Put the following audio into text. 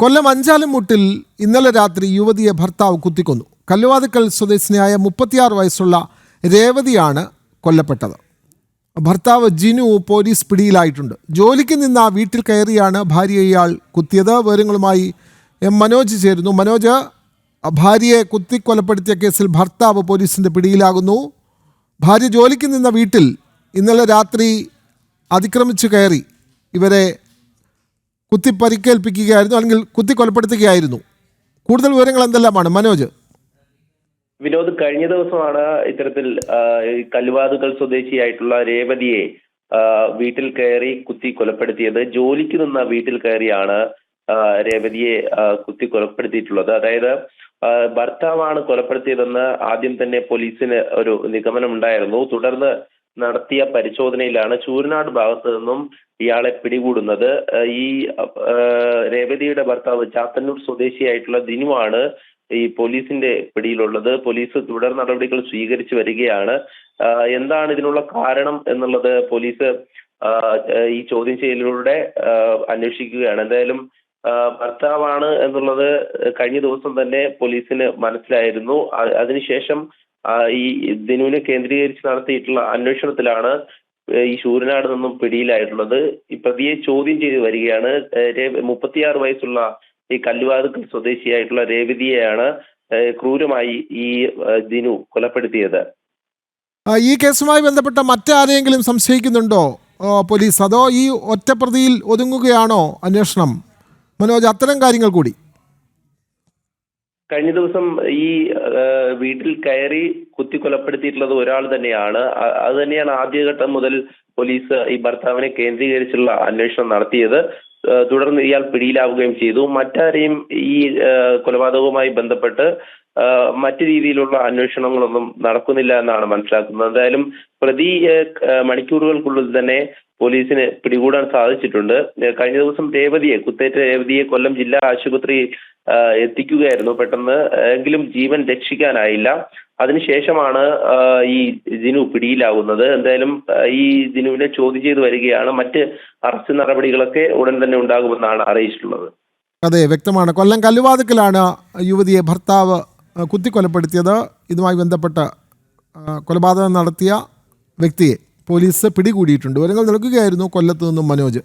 കൊല്ലം അഞ്ചാലുംമുട്ടിൽ ഇന്നലെ രാത്രി യുവതിയെ ഭർത്താവ് കുത്തിക്കൊന്നു. കല്ലുവാതുക്കൽ സ്വദേശിനിയായ 36 വയസ്സുള്ള രേവതിയാണ് കൊല്ലപ്പെട്ടത്. ഭർത്താവ് ജിനു പോലീസ് പിടിയിലായിട്ടുണ്ട്. ജോലിക്ക് നിന്ന വീട്ടിൽ കയറിയാണ് ഭാര്യയെ ഇയാൾ കുത്തിയത്. വിവരങ്ങളുമായി മനോജ് ചേരുന്നു. മനോജ്, ഭാര്യയെ കുത്തിക്കൊലപ്പെടുത്തിയ കേസിൽ ഭർത്താവ് പോലീസിൻ്റെ പിടിയിലാകുന്നു. ഭാര്യ ജോലിക്ക് നിന്ന വീട്ടിൽ ഇന്നലെ രാത്രി അതിക്രമിച്ചു കയറി ഇവരെ കുത്തിപ്പരിക്കേൽപ്പിക്കുകയായിരുന്നു, അല്ലെങ്കിൽ കുത്തിക്കൊലപ്പെടുത്തുകയായിരുന്നു. കൂടുതൽ വിവരങ്ങൾ എന്തെല്ലാമാണ് മനോജ്? വിനോദ്, കഴിഞ്ഞ ദിവസമാണ് ഇത്തരത്തിൽ കല്ലുവാതുക്കൽ സ്വദേശിയായിട്ടുള്ള രേവതിയെ വീട്ടിൽ കയറി കുത്തി കൊലപ്പെടുത്തിയത്. ജോലിക്ക് നിന്ന വീട്ടിൽ കയറിയാണ് രേവതിയെ കുത്തി കൊലപ്പെടുത്തിയിട്ടുള്ളത്. അതായത് ഭർത്താവാണ് കൊലപ്പെടുത്തിയതെന്ന് ആദ്യം തന്നെ പോലീസിന് ഒരു നിഗമനം ഉണ്ടായിരുന്നു. തുടർന്ന് നടത്തിയ പരിശോധനയിലാണ് ചൂരനാട് ഭാഗത്തു നിന്നും ഇയാളെ പിടികൂടുന്നത്. ഈ രേവതിയുടെ ഭർത്താവ് ചാത്തന്നൂർ സ്വദേശിയായിട്ടുള്ള ദിനുവാണ് ഈ പോലീസിന്റെ പിടിയിലുള്ളത്. പോലീസ് തുടർ നടപടികൾ സ്വീകരിച്ചു വരികയാണ്. എന്താണ് ഇതിനുള്ള കാരണം എന്നുള്ളത് പോലീസ് ഈ ചോദ്യം ചെയ്യലിലൂടെ അന്വേഷിക്കുകയാണ്. എന്തായാലും ഭർത്താവാണ് എന്നുള്ളത് കഴിഞ്ഞ ദിവസം തന്നെ പോലീസിന് മനസ്സിലായിരുന്നു. അതിനുശേഷം ഈ ദിനുവിനെ കേന്ദ്രീകരിച്ച് നടത്തിയിട്ടുള്ള അന്വേഷണത്തിലാണ് ഈ ശൂരനാട് നിന്നും പിടിയിലായിട്ടുള്ളത്. ഈ പ്രതിയെ ചോദ്യം ചെയ്ത് വരികയാണ്. 36 വയസ്സുള്ള ഈ കല്ലുവാതുക്കൽ സ്വദേശിയായിട്ടുള്ള രേവതിയെയാണ് ക്രൂരമായി ഈ ദിനു കൊലപ്പെടുത്തിയത്. ഈ കേസുമായി ബന്ധപ്പെട്ട മറ്റാരെങ്കിലും സംശയിക്കുന്നുണ്ടോ പോലീസ്, അതോ ഈ ഒറ്റപ്രതിയിൽ ഒതുങ്ങുകയാണോ അന്വേഷണം? മനോജ്, അത്തരം കാര്യങ്ങൾ കൂടി. കഴിഞ്ഞ ദിവസം ഈ വീട്ടിൽ കയറി കുത്തി കൊലപ്പെടുത്തിയിട്ടുള്ളത് ഒരാൾ തന്നെയാണ്. അത് തന്നെയാണ് ആദ്യഘട്ടം മുതൽ പോലീസ് ഈ ഭർത്താവിനെ കേന്ദ്രീകരിച്ചുള്ള അന്വേഷണം നടത്തിയത്. തുടർന്ന് ഇയാൾ പിടിയിലാവുകയും ചെയ്തു. മറ്റാരെയും ഈ കൊലപാതകവുമായി ബന്ധപ്പെട്ട് മറ്റു രീതിയിലുള്ള അന്വേഷണങ്ങളൊന്നും നടക്കുന്നില്ല എന്നാണ് മനസ്സിലാക്കുന്നത്. എന്തായാലും പ്രതിയെ മണിക്കൂറുകൾക്കുള്ളിൽ തന്നെ പോലീസിന് പിടികൂടാൻ സാധിച്ചിട്ടുണ്ട്. കഴിഞ്ഞ ദിവസം കുത്തേറ്റ രേവതിയെ കൊല്ലം ജില്ലാ ആശുപത്രിയിൽ എത്തിക്കുകയായിരുന്നു പെട്ടെന്ന്. എങ്കിലും ജീവൻ രക്ഷിക്കാനായില്ല. അതിനുശേഷമാണ് ഈ ദിനു പിടിയിലാവുന്നത്. എന്തായാലും ഈ ദിനുവിനെ ചോദ്യം ചെയ്ത് വരികയാണ്. മറ്റ് അറസ്റ്റ് നടപടികളൊക്കെ ഉടൻ തന്നെ ഉണ്ടാകുമെന്നാണ് അറിയിച്ചിട്ടുള്ളത്. അതെ, വ്യക്തമാണ്. കൊല്ലം കല്ലുവാതുക്കലാണ് യുവതിയെ ഭർത്താവ് കുത്തിക്കൊലപ്പെടുത്തിയത്. ഇതുമായി ബന്ധപ്പെട്ട് കൊലപാതകം നടത്തിയ വ്യക്തിയെ പോലീസ് പിടികൂടിയിട്ടുണ്ട്. വിവരങ്ങൾ നൽകുകയായിരുന്നു കൊല്ലത്ത് നിന്നും മനോജ്.